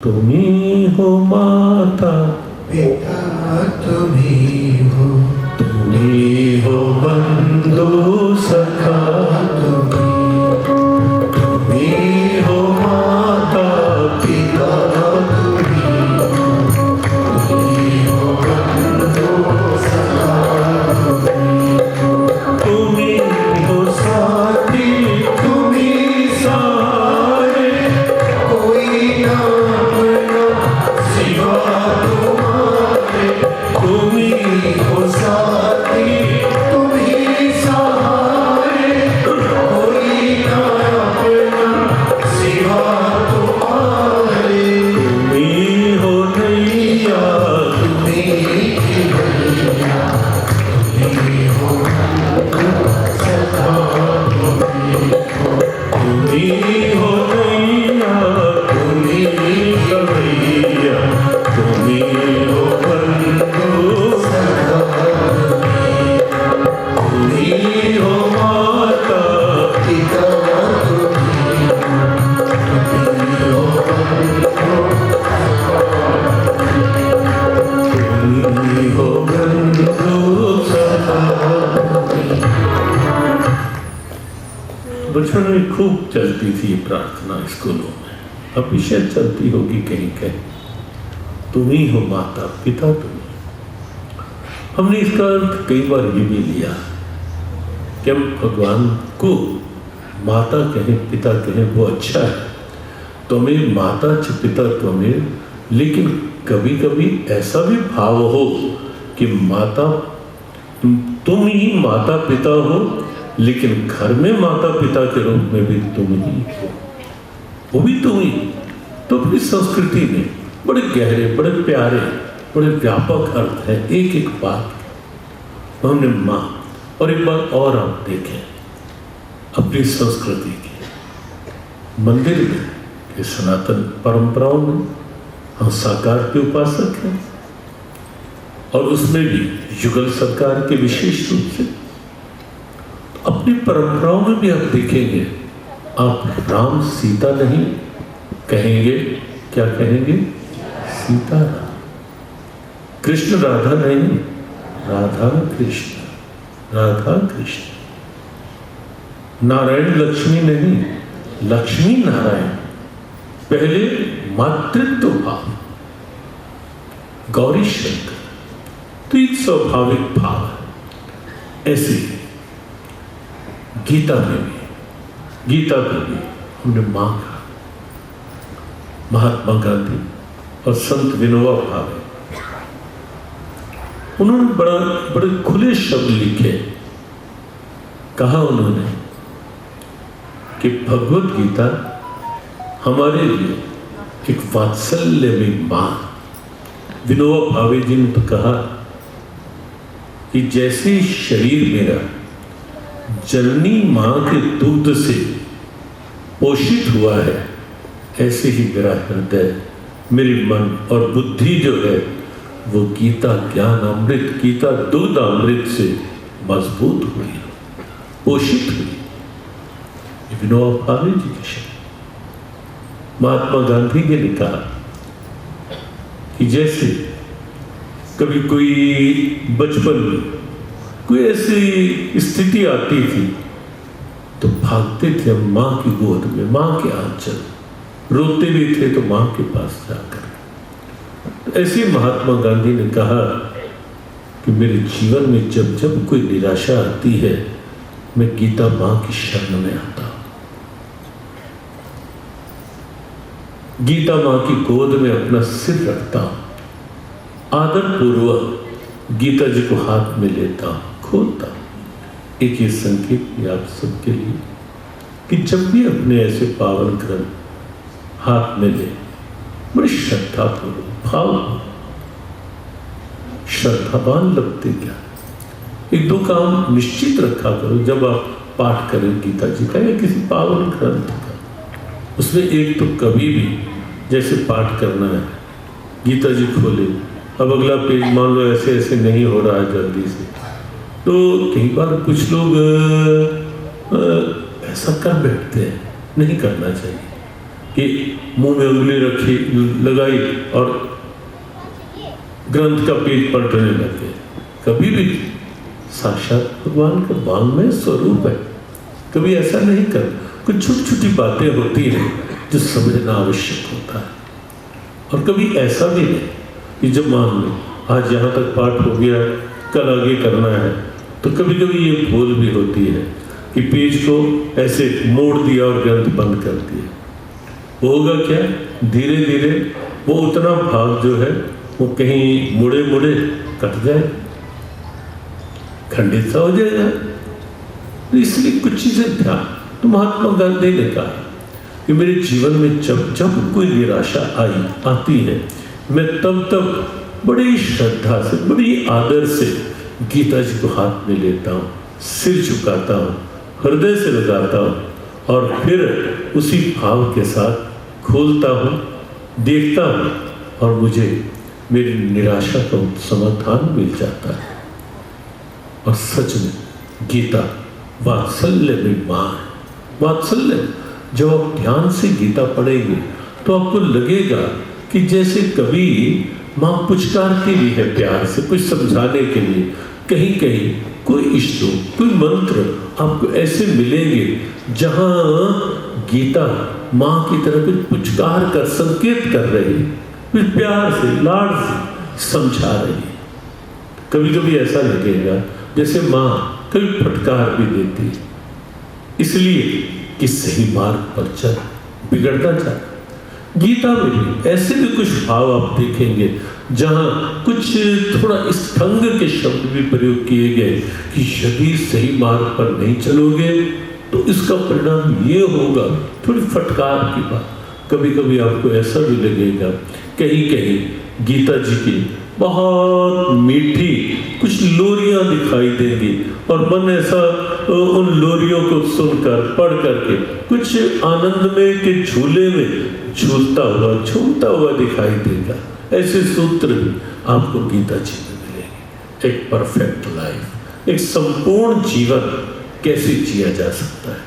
तुम्ही हो माता पिता तुम्ही हो, तुम्ही हो बंधु सखा तुम्ही हो माता पिता तुम्ही हो बंधु सखा, तुम्ही हो साथी तुम्ही सारे, कोई ना सिवा तुम्हारे। तुम्ही हो साथी तुम्ही सहारे, कोई ना अपना सिवा तुम्हारे। तुम्ही हो नैया तुम्ही की भैया, तुम्ही हो सखा, तुम्ही हो नैया तुम्ही कन्हैया तुम्ही हो बंधु तुम्ही हो माता पिता तुम्ही हो बंधु सखा। बचपन में खूब चलती थी ये प्रार्थना स्कूलों में, अब शायद चलती होगी कहीं कहीं। तुम्ही हो माता पिता तुम्ही। हमने इसका अर्थ कई बार ये भी लिया कि हम भगवान को माता कहें पिता कहें वो अच्छा है, तुम्हें माता च पिता तुम्हें, लेकिन कभी कभी ऐसा भी भाव हो कि माता तुम ही माता पिता हो, लेकिन घर में माता पिता के रूप में भी तुम ही हो, वो भी तुम ही। तो अपनी संस्कृति में बड़े गहरे बड़े प्यारे बड़े व्यापक अर्थ है एक एक बात। हमने माँ और एक बात और आप देखें अपनी संस्कृति के मंदिर में कि सनातन परंपराओं में हम साकार के उपासक हैं, और उसमें भी युगल सरकार के विशेष रूप से। तो अपनी परंपराओं में भी आप देखेंगे, आप राम सीता नहीं कहेंगे, क्या कहेंगे? सीता राम। कृष्ण राधा नहीं, राधा कृष्ण, राधा कृष्ण। नारायण लक्ष्मी नहीं, लक्ष्मी नारायण। पहले मातृत्व भाव, गौरी शंकर, तो एक स्वाभाविक भाव है। ऐसे गीता में भी हमने मां का, महात्मा गांधी और संत विनोबा भावे, उन्होंने बड़े खुले शब्द लिखे। कहा उन्होंने कि भगवत गीता हमारे लिए एक वात्सल्य में मां। विनोबा भावे जी ने तो कहा कि जैसे शरीर मेरा जननी मां के दूध से पोषित हुआ है, ऐसे ही मेरा हृदय, मेरी मन और बुद्धि जो है वो गीता ज्ञान अमृत, गीता दूध अमृत से मजबूत हुई, पोषित हुई। विनोबा भावे जी के शब्द। महात्मा गांधी जी ने कहा कि जैसे कभी कोई बचपन में कोई ऐसी स्थिति आती थी तो भागते थे हम माँ की गोद में, माँ के आंचल, रोते भी थे तो माँ के पास जाकर। ऐसे महात्मा गांधी ने कहा कि मेरे जीवन में जब जब कोई निराशा आती है, मैं गीता माँ की शरण में आता हूं, गीता माँ की गोद में अपना सिर रखता हूं, आदर पूर्वक गीता जी को हाथ में लेता हूं, खोलता हूं। एक ये संकेत भी आप सबके लिए कि जब भी अपने ऐसे पावन ग्रंथ हाथ में ले, बड़ी श्रद्धा पूर्वक भाव, श्रद्धावान लगते क्या। एक दो काम निश्चित रखा करो जब आप पाठ करें गीता जी का या किसी पावन ग्रंथ का। उसमें एक तो कभी भी जैसे पाठ करना है, गीता जी खोले, अब अगला पेज मान लो ऐसे ऐसे नहीं हो रहा है जल्दी से, तो कई बार कुछ लोग ऐसा कर बैठते हैं, नहीं करना चाहिए। कि मुंह में उंगली रखी लगाई और ग्रंथ का पेज पलटने लगे। कभी भी साक्षात भगवान का वांग्मय स्वरूप है, कभी ऐसा नहीं कर। कुछ छोटी छोटी बातें होती हैं जो समझना आवश्यक होता है। और कभी ऐसा भी नहीं कि जब मान लो आज यहाँ तक पाठ हो गया, कल आगे करना है, तो कभी कभी ये भूल भी होती है कि पेज को ऐसे मोड़ दिया और ग्रंथ बंद कर दिया। वो होगा क्या, धीरे धीरे वो उतना भाग जो है वो कहीं मुड़े मुड़े कट जाए, खंडित सा हो जाएगा। तो इसलिए कुछ चीजें ध्यान, तो महात्मा गांधी ने कहा कि मेरे जीवन में जब जब कोई निराशा आती है, मैं तब बड़ी श्रद्धा से, बड़ी आदर से गीता जी को हाथ में लेता हूँ, सिर झुकाता हूँ, हृदय से लगाता हूँ और फिर उसी भाव के साथ खोलता हूँ, देखता हूँ और मुझे मेरी निराशा का समाधान मिल जाता है। और सच में गीता वात्सल्य में माँ है। वात्सल्य, जब आप ध्यान से गीता पढ़ेंगे तो आपको लगेगा कि जैसे कभी माँ पुचकारती भी है प्यार से, कुछ समझाने के लिए। कहीं कहीं कोई श्लोक, कोई मंत्र आपको ऐसे मिलेंगे जहाँ गीता माँ की तरह कुछ पुचकार कर, संकेत कर रही है, कुछ प्यार से, लाड से समझा रही है। कभी कभी ऐसा लगेगा जैसे माँ कभी फटकार भी देती है, इसलिए कि सही मार्ग पर चल, बिगड़ना चाहता। गीता में भी ऐसे भी कुछ भाव आप देखेंगे जहाँ कुछ थोड़ा स्तंग के शब्द भी प्रयोग किए गए कि यदि सही मार्ग पर नहीं चलोगे तो इसका परिणाम ये होगा। थोड़ी फटकार की बात। कभी कभी आपको ऐसा भी लगेगा कहीं कहीं गीता जी की बहुत मीठी कुछ लोरियां दिखाई देंगी और मन ऐसा उन लोरियों को सुनकर, पढ़ करके कुछ आनंद में के झूले में झूलता हुआ, झूमता हुआ दिखाई देगा। ऐसे सूत्र भी आपको गीता जी में मिलेंगे। एक परफेक्ट लाइफ, एक संपूर्ण जीवन कैसे जिया जा सकता है,